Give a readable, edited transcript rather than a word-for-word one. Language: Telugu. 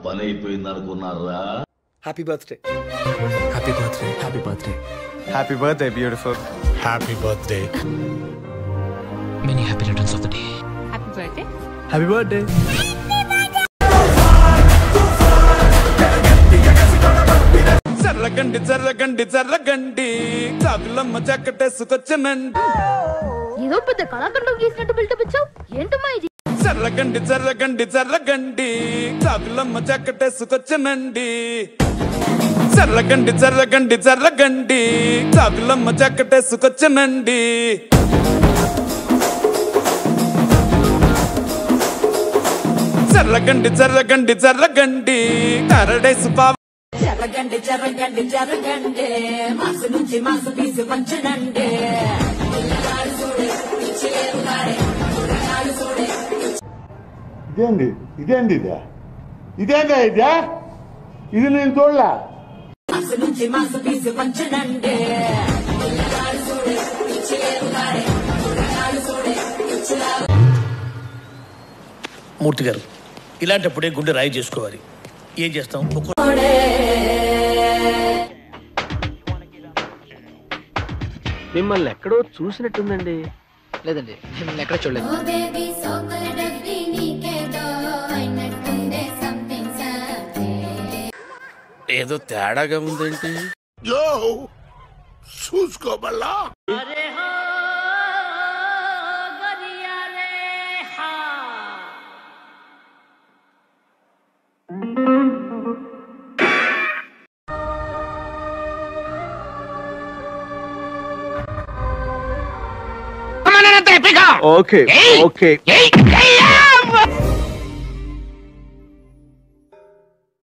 పని అయిపోయింది అనుకున్నారా? Happy birthday. Happy birthday. Happy birthday. Happy birthday beautiful. Happy birthday. Many happy returns of the day. Happy birthday. Happy birthday. చర్లగండి చర్లగండి చర్లగండి చాకులమ్మ చక్కటేసుకొచ్చనండి. ఏదో పెద్ద కళాఖండం గీసినట్టు బిల్డప్ ఇచ్చావు, ఏంటమ్మా ఇది? చర్లగండి చర్లగండి చర్లగండి చాకులమ్మ చక్కటేసుకొచ్చనండి. చర్లగండి చర్లగండి చర్లగండి చాకులమ్మ చక్కటేసుకొచ్చనండి. చర్లగండి చర్లగండి చర్లగండి కరడేసు పావ. జరగండి జరగండి జరగండి మాసు నుంచి మాసు పీసు పంచనండి. ఇదేంది ఇదేంది ఇదేందా ఇదే ఇది నేను చూడలే. మాసు నుంచి మాసు పీసు పంచనండి. మూర్తి గారు, ఇలాంటప్పుడే గుండె రాయి చేసుకోవాలి. ఏం చేస్తాం? మిమ్మల్ని ఎక్కడో చూసినట్టుందండి. లేదండి, మిమ్మల్ని ఎక్కడ చూడలేదు. ఏదో తేడాగా ఉందేంటి? చూసుకోబల్లా ఓకే ఓకే